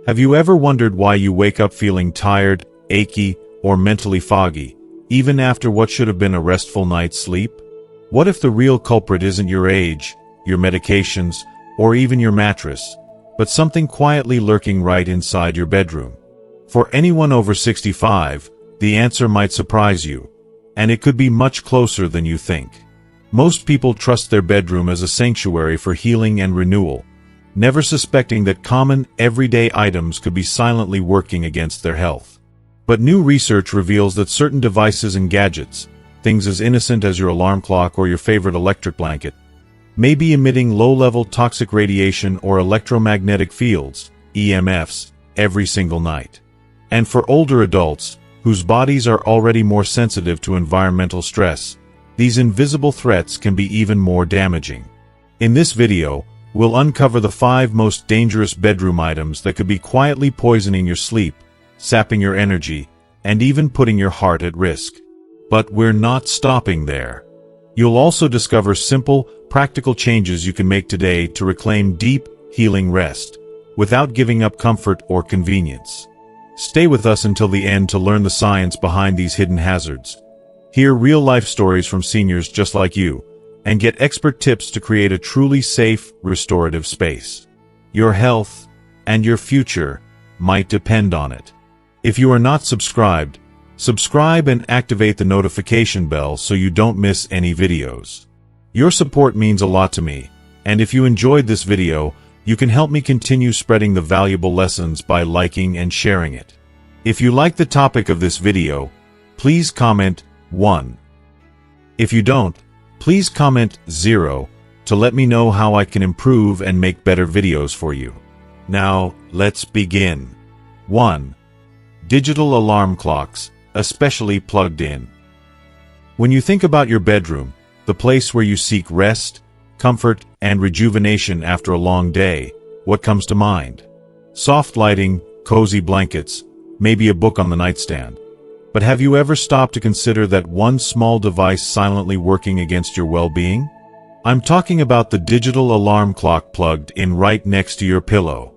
Have you ever wondered why you wake up feeling tired, achy, or mentally foggy, even after what should have been a restful night's sleep? What if the real culprit isn't your age, your medications, or even your mattress, but something quietly lurking right inside your bedroom? For anyone over 65, the answer might surprise you, and it could be much closer than you think. Most people trust their bedroom as a sanctuary for healing and renewal, never suspecting that common, everyday items could be silently working against their health. But new research reveals that certain devices and gadgets, things as innocent as your alarm clock or your favorite electric blanket, may be emitting low-level toxic radiation or electromagnetic fields, EMFs, every single night. And for older adults, whose bodies are already more sensitive to environmental stress, these invisible threats can be even more damaging. In this video, we'll uncover the 5 most dangerous bedroom items that could be quietly poisoning your sleep, sapping your energy, and even putting your heart at risk. But we're not stopping there. You'll also discover simple, practical changes you can make today to reclaim deep, healing rest, without giving up comfort or convenience. Stay with us until the end to learn the science behind these hidden hazards. Hear real-life stories from seniors just like you, and get expert tips to create a truly safe, restorative space. Your health and your future might depend on it. If you are not subscribed, subscribe and activate the notification bell so you don't miss any videos. Your support means a lot to me, and if you enjoyed this video, you can help me continue spreading the valuable lessons by liking and sharing it. If you like the topic of this video, please comment 1. If you don't, please comment 0 to let me know how I can improve and make better videos for you. Now, let's begin. 1. Digital alarm clocks, especially plugged in. When you think about your bedroom, the place where you seek rest, comfort, and rejuvenation after a long day, what comes to mind? Soft lighting, cozy blankets, maybe a book on the nightstand. But have you ever stopped to consider that one small device silently working against your well-being? I'm talking about the digital alarm clock plugged in right next to your pillow.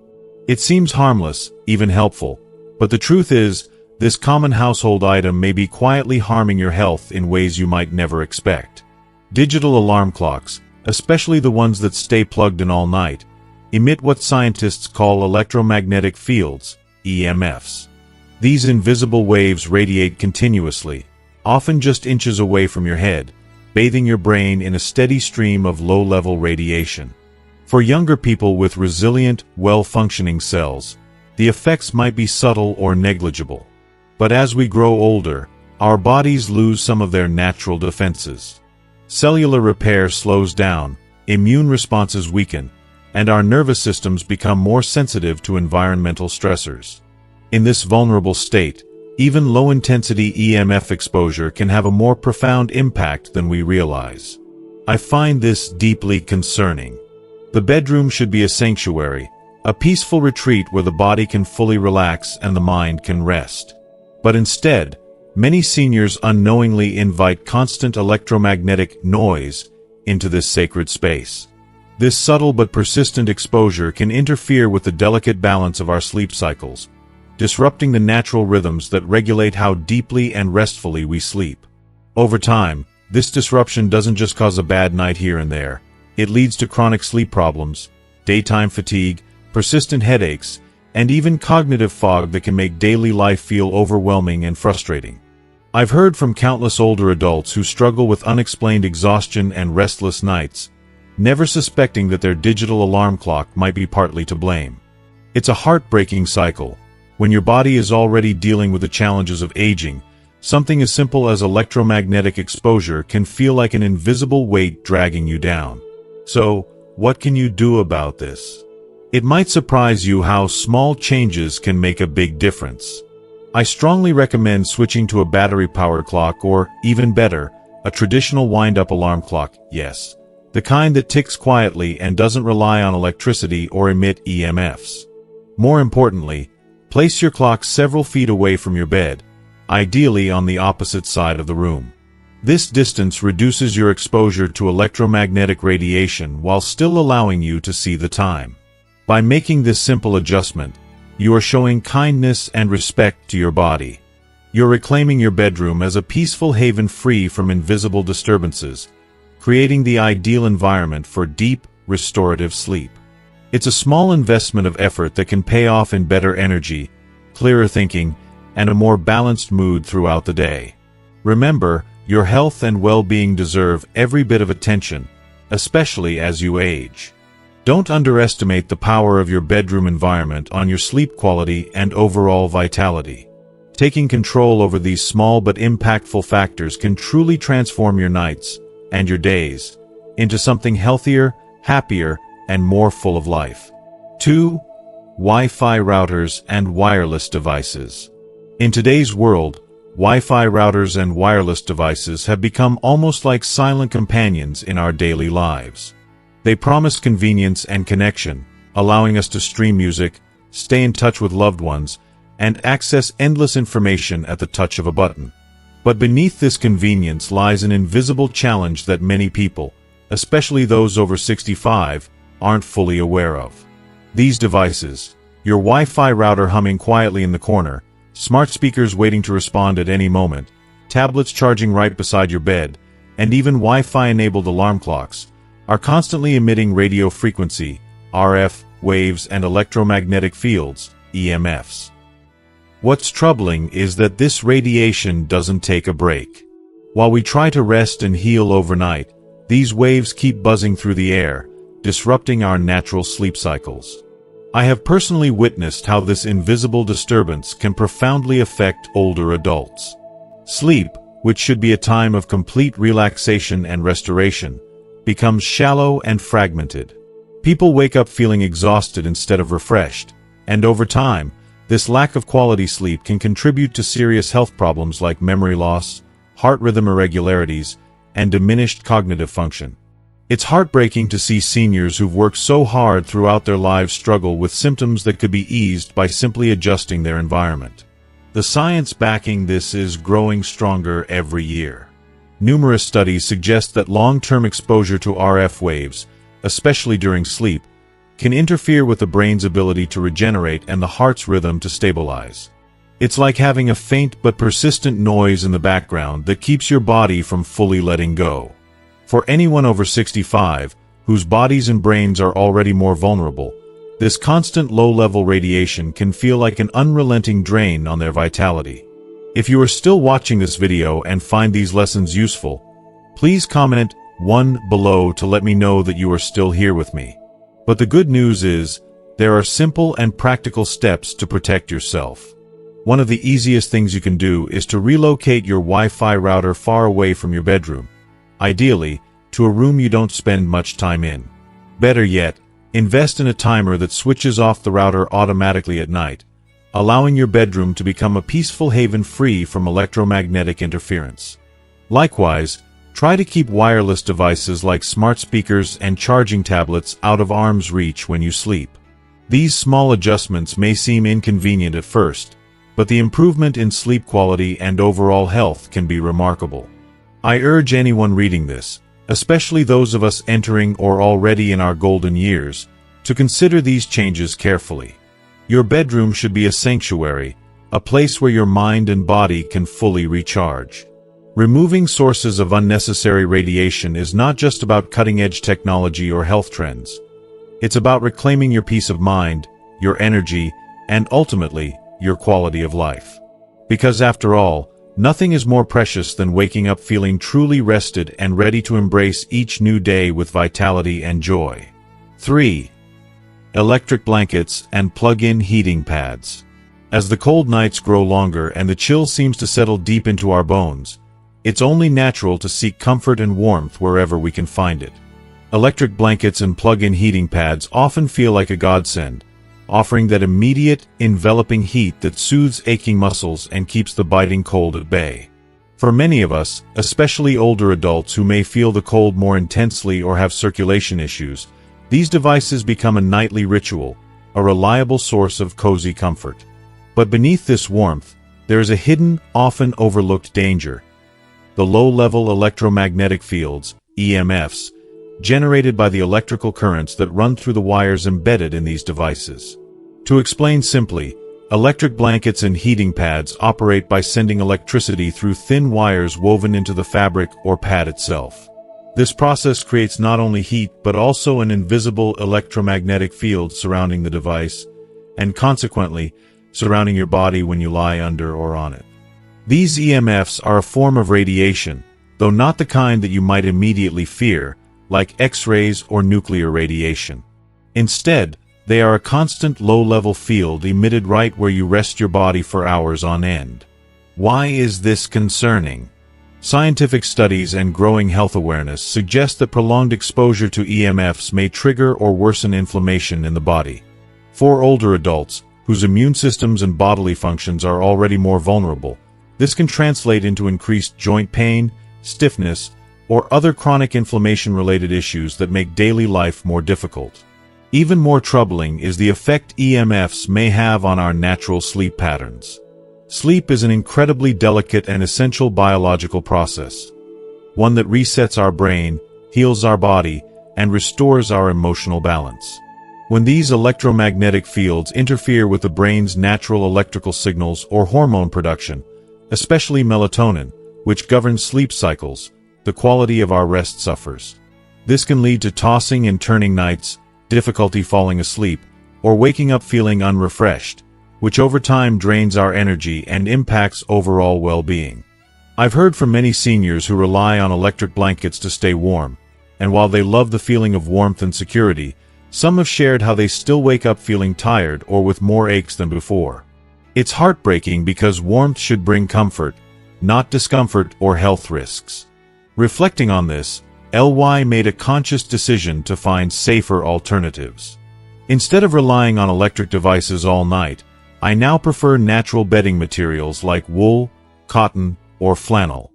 It seems harmless, even helpful, but the truth is, this common household item may be quietly harming your health in ways you might never expect. Digital alarm clocks, especially the ones that stay plugged in all night, emit what scientists call electromagnetic fields, EMFs. These invisible waves radiate continuously, often just inches away from your head, bathing your brain in a steady stream of low-level radiation. For younger people with resilient, well-functioning cells, the effects might be subtle or negligible. But as we grow older, our bodies lose some of their natural defenses. Cellular repair slows down, immune responses weaken, and our nervous systems become more sensitive to environmental stressors. In this vulnerable state, even low-intensity EMF exposure can have a more profound impact than we realize. I find this deeply concerning. The bedroom should be a sanctuary, a peaceful retreat where the body can fully relax and the mind can rest. But instead, many seniors unknowingly invite constant electromagnetic noise into this sacred space. This subtle but persistent exposure can interfere with the delicate balance of our sleep cycles, disrupting the natural rhythms that regulate how deeply and restfully we sleep. Over time, this disruption doesn't just cause a bad night here and there. It leads to chronic sleep problems, daytime fatigue, persistent headaches, and even cognitive fog that can make daily life feel overwhelming and frustrating. I've heard from countless older adults who struggle with unexplained exhaustion and restless nights, never suspecting that their digital alarm clock might be partly to blame. It's a heartbreaking cycle. When your body is already dealing with the challenges of aging, something as simple as electromagnetic exposure can feel like an invisible weight dragging you down. So, what can you do about this? It might surprise you how small changes can make a big difference. I strongly recommend switching to a battery-powered clock or, even better, a traditional wind-up alarm clock, yes. The kind that ticks quietly and doesn't rely on electricity or emit EMFs. More importantly, place your clock several feet away from your bed, ideally on the opposite side of the room. This distance reduces your exposure to electromagnetic radiation while still allowing you to see the time. By making this simple adjustment, You are showing kindness and respect to your body. You're reclaiming your bedroom as a peaceful haven free from invisible disturbances, creating the ideal environment for deep, restorative sleep. It's a small investment of effort that can pay off in better energy, clearer thinking, and a more balanced mood throughout the day. Remember, your health and well-being deserve every bit of attention, especially as you age. Don't underestimate the power of your bedroom environment on your sleep quality and overall vitality. Taking control over these small but impactful factors can truly transform your nights and your days into something healthier, happier, and more full of life. 2. Wi-Fi routers and wireless devices. In today's world, Wi-Fi routers and wireless devices have become almost like silent companions in our daily lives. They promise convenience and connection, allowing us to stream music, stay in touch with loved ones, and access endless information at the touch of a button. But beneath this convenience lies an invisible challenge that many people, especially those over 65, aren't fully aware of. These devices, your Wi-Fi router humming quietly in the corner, smart speakers waiting to respond at any moment, tablets charging right beside your bed, and even Wi-Fi-enabled alarm clocks, are constantly emitting radio frequency, RF, waves, and electromagnetic fields, EMFs. What's troubling is that this radiation doesn't take a break. While we try to rest and heal overnight, these waves keep buzzing through the air, disrupting our natural sleep cycles. I have personally witnessed how this invisible disturbance can profoundly affect older adults. Sleep, which should be a time of complete relaxation and restoration, becomes shallow and fragmented. People wake up feeling exhausted instead of refreshed, and over time, this lack of quality sleep can contribute to serious health problems like memory loss, heart rhythm irregularities, and diminished cognitive function. It's heartbreaking to see seniors who've worked so hard throughout their lives struggle with symptoms that could be eased by simply adjusting their environment. The science backing this is growing stronger every year. Numerous studies suggest that long-term exposure to RF waves, especially during sleep, can interfere with the brain's ability to regenerate and the heart's rhythm to stabilize. It's like having a faint but persistent noise in the background that keeps your body from fully letting go. For anyone over 65, whose bodies and brains are already more vulnerable, this constant low-level radiation can feel like an unrelenting drain on their vitality. If you are still watching this video and find these lessons useful, please comment 1 below to let me know that you are still here with me. But the good news is, there are simple and practical steps to protect yourself. One of the easiest things you can do is to relocate your Wi-Fi router far away from your bedroom, ideally, to a room you don't spend much time in. Better yet, invest in a timer that switches off the router automatically at night, allowing your bedroom to become a peaceful haven free from electromagnetic interference. Likewise, try to keep wireless devices like smart speakers and charging tablets out of arm's reach when you sleep. These small adjustments may seem inconvenient at first, but the improvement in sleep quality and overall health can be remarkable. I urge anyone reading this, especially those of us entering or already in our golden years, to consider these changes carefully. Your bedroom should be a sanctuary, a place where your mind and body can fully recharge. Removing sources of unnecessary radiation is not just about cutting-edge technology or health trends. It's about reclaiming your peace of mind, your energy, and ultimately, your quality of life. Because after all, nothing is more precious than waking up feeling truly rested and ready to embrace each new day with vitality and joy. 3. Electric blankets and plug-in heating pads. As the cold nights grow longer and the chill seems to settle deep into our bones, it's only natural to seek comfort and warmth wherever we can find it. Electric blankets and plug-in heating pads often feel like a godsend, offering that immediate, enveloping heat that soothes aching muscles and keeps the biting cold at bay. For many of us, especially older adults who may feel the cold more intensely or have circulation issues, these devices become a nightly ritual, a reliable source of cozy comfort. But beneath this warmth, there is a hidden, often overlooked danger: the low-level electromagnetic fields, EMFs, generated by the electrical currents that run through the wires embedded in these devices. To explain simply, electric blankets and heating pads operate by sending electricity through thin wires woven into the fabric or pad itself. This process creates not only heat but also an invisible electromagnetic field surrounding the device, and consequently, surrounding your body when you lie under or on it. These EMFs are a form of radiation, though not the kind that you might immediately fear, like X-rays or nuclear radiation. Instead, they are a constant low-level field emitted right where you rest your body for hours on end. Why is this concerning? Scientific studies and growing health awareness suggest that prolonged exposure to EMFs may trigger or worsen inflammation in the body. For older adults, whose immune systems and bodily functions are already more vulnerable, this can translate into increased joint pain, stiffness, or other chronic inflammation-related issues that make daily life more difficult. Even more troubling is the effect EMFs may have on our natural sleep patterns. Sleep is an incredibly delicate and essential biological process, one that resets our brain, heals our body, and restores our emotional balance. When these electromagnetic fields interfere with the brain's natural electrical signals or hormone production, especially melatonin, which governs sleep cycles, the quality of our rest suffers. This can lead to tossing and turning nights, difficulty falling asleep, or waking up feeling unrefreshed, which over time drains our energy and impacts overall well-being. I've heard from many seniors who rely on electric blankets to stay warm, and while they love the feeling of warmth and security, some have shared how they still wake up feeling tired or with more aches than before. It's heartbreaking because warmth should bring comfort, not discomfort or health risks. Reflecting on this, LY made a conscious decision to find safer alternatives. Instead of relying on electric devices all night, I now prefer natural bedding materials like wool, cotton, or flannel.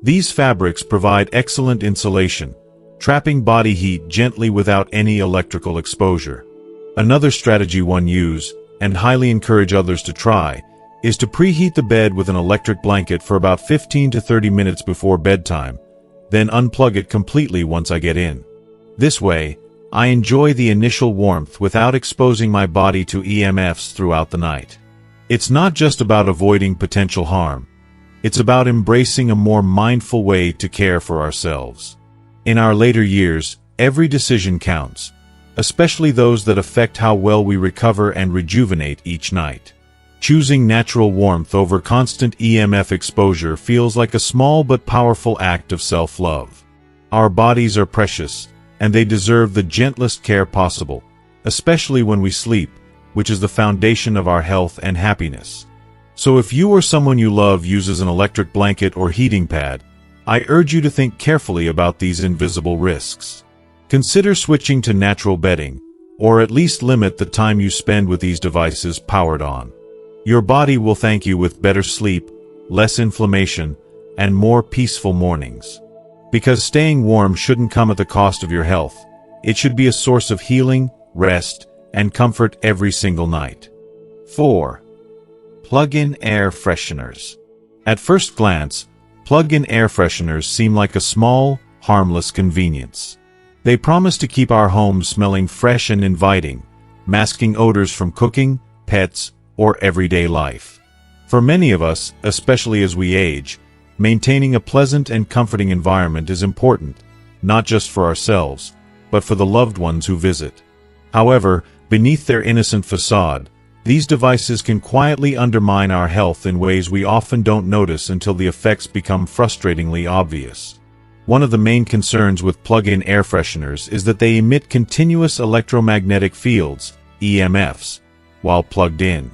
These fabrics provide excellent insulation, trapping body heat gently without any electrical exposure. Another strategy one use, and highly encourage others to try, is to preheat the bed with an electric blanket for about 15 to 30 minutes before bedtime, then unplug it completely once I get in. This way, I enjoy the initial warmth without exposing my body to EMFs throughout the night. It's not just about avoiding potential harm. It's about embracing a more mindful way to care for ourselves. In our later years, every decision counts, especially those that affect how well we recover and rejuvenate each night. Choosing natural warmth over constant EMF exposure feels like a small but powerful act of self-love. Our bodies are precious, and they deserve the gentlest care possible, especially when we sleep, which is the foundation of our health and happiness. So if you or someone you love uses an electric blanket or heating pad, I urge you to think carefully about these invisible risks. Consider switching to natural bedding, or at least limit the time you spend with these devices powered on. Your body will thank you with better sleep, less inflammation, and more peaceful mornings. Because staying warm shouldn't come at the cost of your health. It should be a source of healing, rest, and comfort every single night. 4. Plug-in air fresheners. At first glance, plug-in air fresheners seem like a small, harmless convenience. They promise to keep our homes smelling fresh and inviting, masking odors from cooking, pets, or everyday life. For many of us, especially as we age, maintaining a pleasant and comforting environment is important, not just for ourselves, but for the loved ones who visit. However, beneath their innocent facade, these devices can quietly undermine our health in ways we often don't notice until the effects become frustratingly obvious. One of the main concerns with plug-in air fresheners is that they emit continuous electromagnetic fields, EMFs, while plugged in.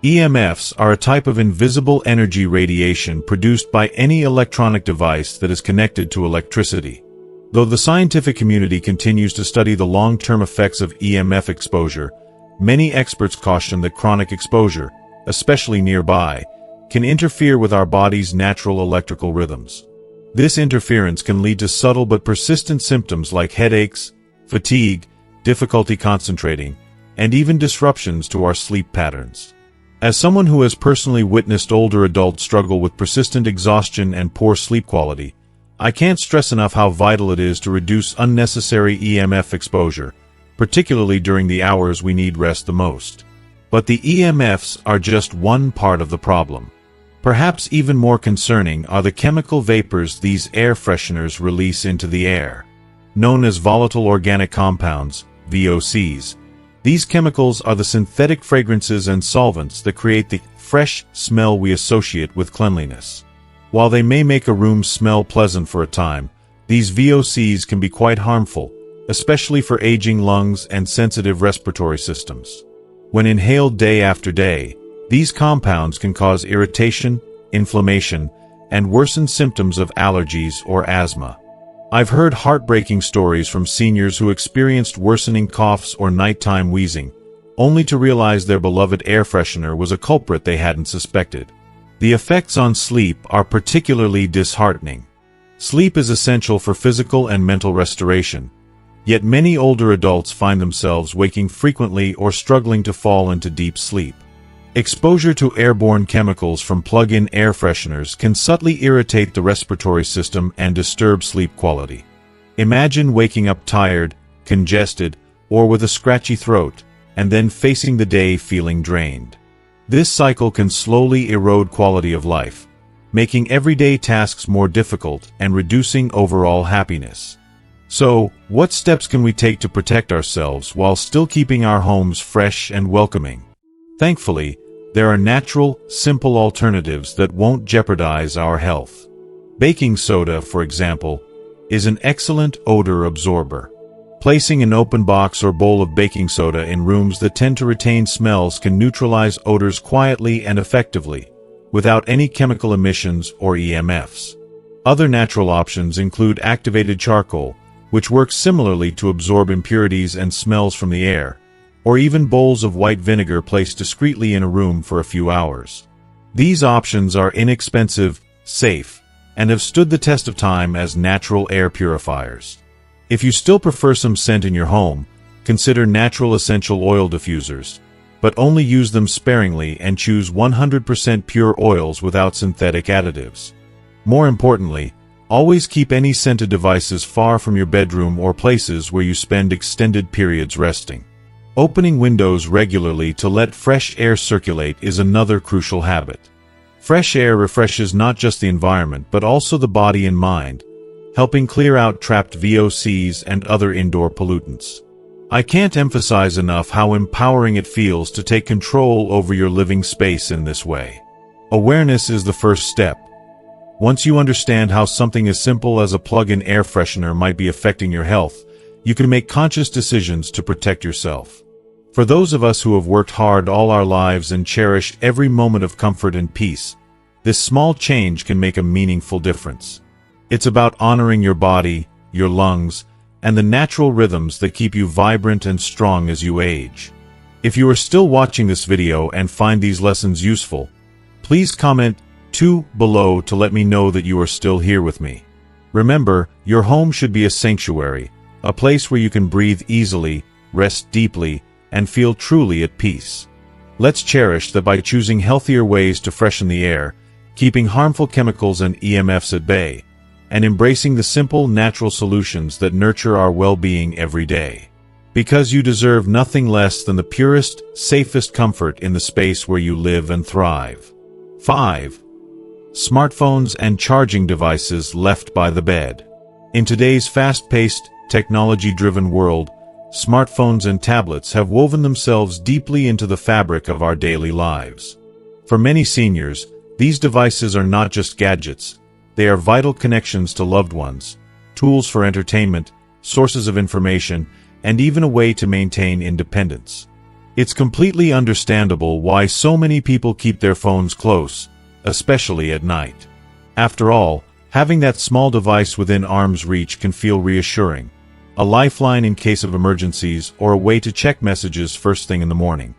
EMFs are a type of invisible energy radiation produced by any electronic device that is connected to electricity. Though the scientific community continues to study the long-term effects of EMF exposure, many experts caution that chronic exposure, especially nearby, can interfere with our body's natural electrical rhythms. This interference can lead to subtle but persistent symptoms like headaches, fatigue, difficulty concentrating, and even disruptions to our sleep patterns. As someone who has personally witnessed older adults struggle with persistent exhaustion and poor sleep quality, I can't stress enough how vital it is to reduce unnecessary EMF exposure, particularly during the hours we need rest the most. But the EMFs are just one part of the problem. Perhaps even more concerning are the chemical vapors these air fresheners release into the air. Known as volatile organic compounds, VOCs, these chemicals are the synthetic fragrances and solvents that create the fresh smell we associate with cleanliness. While they may make a room smell pleasant for a time, these VOCs can be quite harmful, especially for aging lungs and sensitive respiratory systems. When inhaled day after day, these compounds can cause irritation, inflammation, and worsen symptoms of allergies or asthma. I've heard heartbreaking stories from seniors who experienced worsening coughs or nighttime wheezing, only to realize their beloved air freshener was a culprit they hadn't suspected. The effects on sleep are particularly disheartening. Sleep is essential for physical and mental restoration, yet many older adults find themselves waking frequently or struggling to fall into deep sleep. Exposure to airborne chemicals from plug-in air fresheners can subtly irritate the respiratory system and disturb sleep quality. Imagine waking up tired, congested, or with a scratchy throat, and then facing the day feeling drained. This cycle can slowly erode quality of life, making everyday tasks more difficult and reducing overall happiness. So, what steps can we take to protect ourselves while still keeping our homes fresh and welcoming? Thankfully, there are natural, simple alternatives that won't jeopardize our health. Baking soda, for example, is an excellent odor absorber. Placing an open box or bowl of baking soda in rooms that tend to retain smells can neutralize odors quietly and effectively, without any chemical emissions or EMFs. Other natural options include activated charcoal, which works similarly to absorb impurities and smells from the air, or even bowls of white vinegar placed discreetly in a room for a few hours. These options are inexpensive, safe, and have stood the test of time as natural air purifiers. If you still prefer some scent in your home, consider natural essential oil diffusers, but only use them sparingly and choose 100% pure oils without synthetic additives. More importantly, always keep any scented devices far from your bedroom or places where you spend extended periods resting. Opening windows regularly to let fresh air circulate is another crucial habit. Fresh air refreshes not just the environment but also the body and mind, helping clear out trapped VOCs and other indoor pollutants. I can't emphasize enough how empowering it feels to take control over your living space in this way. Awareness is the first step. Once you understand how something as simple as a plug-in air freshener might be affecting your health, you can make conscious decisions to protect yourself. For those of us who have worked hard all our lives and cherish every moment of comfort and peace, this small change can make a meaningful difference. It's about honoring your body, your lungs, and the natural rhythms that keep you vibrant and strong as you age. If you are still watching this video and find these lessons useful, please comment 2 below to let me know that you are still here with me. Remember, your home should be a sanctuary, a place where you can breathe easily, rest deeply, and feel truly at peace. Let's cherish that by choosing healthier ways to freshen the air, keeping harmful chemicals and EMFs at bay, and embracing the simple, natural solutions that nurture our well-being every day. Because you deserve nothing less than the purest, safest comfort in the space where you live and thrive. 5. Smartphones and charging devices left by the bed. In today's fast-paced, technology-driven world, smartphones and tablets have woven themselves deeply into the fabric of our daily lives. For many seniors, these devices are not just gadgets, they are vital connections to loved ones, tools for entertainment, sources of information, and even a way to maintain independence. It's completely understandable why so many people keep their phones close, especially at night. After all, having that small device within arm's reach can feel reassuring, a lifeline in case of emergencies or a way to check messages first thing in the morning.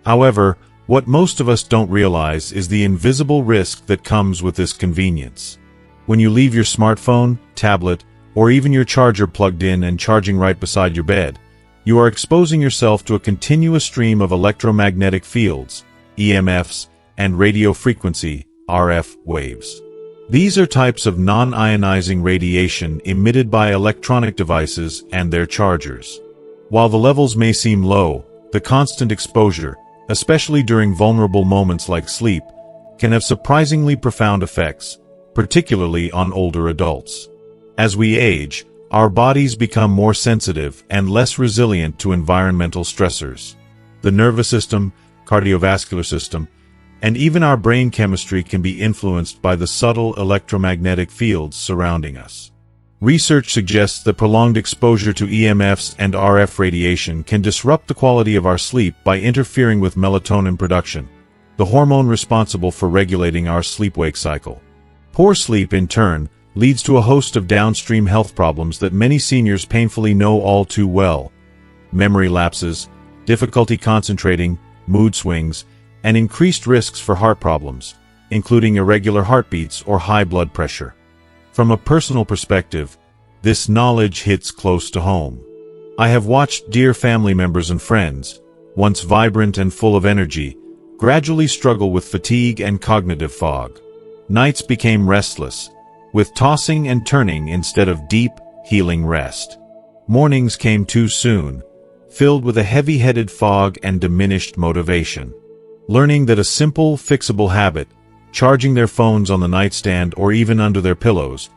However, what most of us don't realize is the invisible risk that comes with this convenience. When you leave your smartphone, tablet, or even your charger plugged in and charging right beside your bed, you are exposing yourself to a continuous stream of electromagnetic fields, EMFs, and radio frequency, RF, waves. These are types of non-ionizing radiation emitted by electronic devices and their chargers. While the levels may seem low, the constant exposure, especially during vulnerable moments like sleep, can have surprisingly profound effects, particularly on older adults. As we age, our bodies become more sensitive and less resilient to environmental stressors. The nervous system, cardiovascular system, and even our brain chemistry can be influenced by the subtle electromagnetic fields surrounding us. Research suggests that prolonged exposure to EMFs and RF radiation can disrupt the quality of our sleep by interfering with melatonin production, the hormone responsible for regulating our sleep-wake cycle. Poor sleep, in turn, leads to a host of downstream health problems that many seniors painfully know all too well: memory lapses, difficulty concentrating, mood swings, and increased risks for heart problems, including irregular heartbeats or high blood pressure. From a personal perspective, this knowledge hits close to home. I have watched dear family members and friends, once vibrant and full of energy, gradually struggle with fatigue and cognitive fog. Nights became restless, with tossing and turning instead of deep, healing rest. Mornings came too soon, filled with a heavy-headed fog and diminished motivation. Learning that a simple, fixable habit, charging their phones on the nightstand or even under their pillows,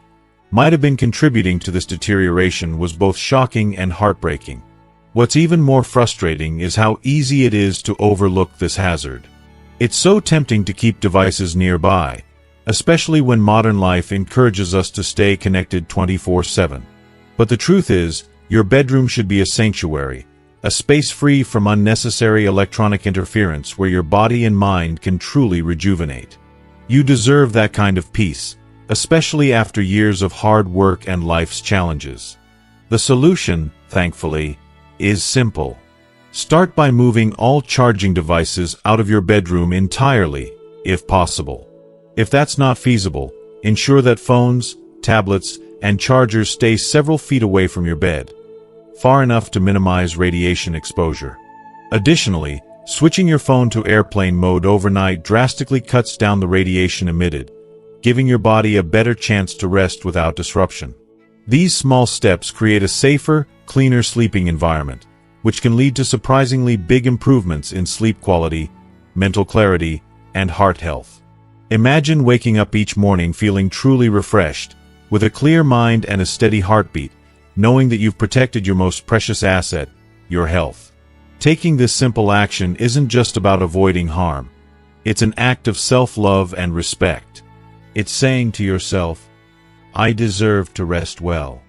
might have been contributing to this deterioration was both shocking and heartbreaking. What's even more frustrating is how easy it is to overlook this hazard. It's so tempting to keep devices nearby, especially when modern life encourages us to stay connected 24/7. But the truth is, your bedroom should be a sanctuary, a space free from unnecessary electronic interference where your body and mind can truly rejuvenate. You deserve that kind of peace, especially after years of hard work and life's challenges. The solution, thankfully, is simple. Start by moving all charging devices out of your bedroom entirely, if possible. If that's not feasible, ensure that phones, tablets, and chargers stay several feet away from your bed, far enough to minimize radiation exposure. Additionally, switching your phone to airplane mode overnight drastically cuts down the radiation emitted, giving your body a better chance to rest without disruption. These small steps create a safer, cleaner sleeping environment, which can lead to surprisingly big improvements in sleep quality, mental clarity, and heart health. Imagine waking up each morning feeling truly refreshed, with a clear mind and a steady heartbeat, knowing that you've protected your most precious asset, your health. Taking this simple action isn't just about avoiding harm. It's an act of self-love and respect. It's saying to yourself, I deserve to rest well.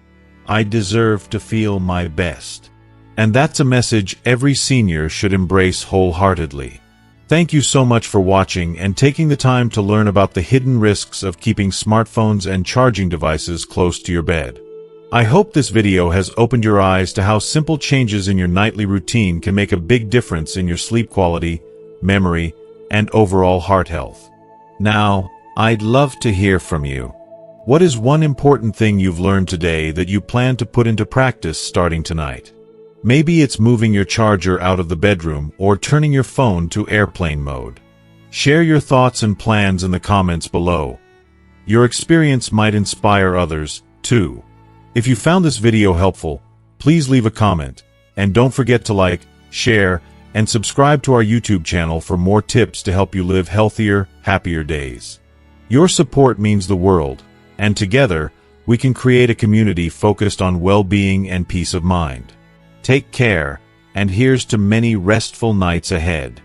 I deserve to feel my best. And that's a message every senior should embrace wholeheartedly. Thank you so much for watching and taking the time to learn about the hidden risks of keeping smartphones and charging devices close to your bed. I hope this video has opened your eyes to how simple changes in your nightly routine can make a big difference in your sleep quality, memory, and overall heart health. Now, I'd love to hear from you. What is one important thing you've learned today that you plan to put into practice starting tonight? Maybe it's moving your charger out of the bedroom or turning your phone to airplane mode. Share your thoughts and plans in the comments below. Your experience might inspire others, too. If you found this video helpful, please leave a comment, and don't forget to like, share, and subscribe to our YouTube channel for more tips to help you live healthier, happier days. Your support means the world, and together, we can create a community focused on well-being and peace of mind. Take care, and here's to many restful nights ahead.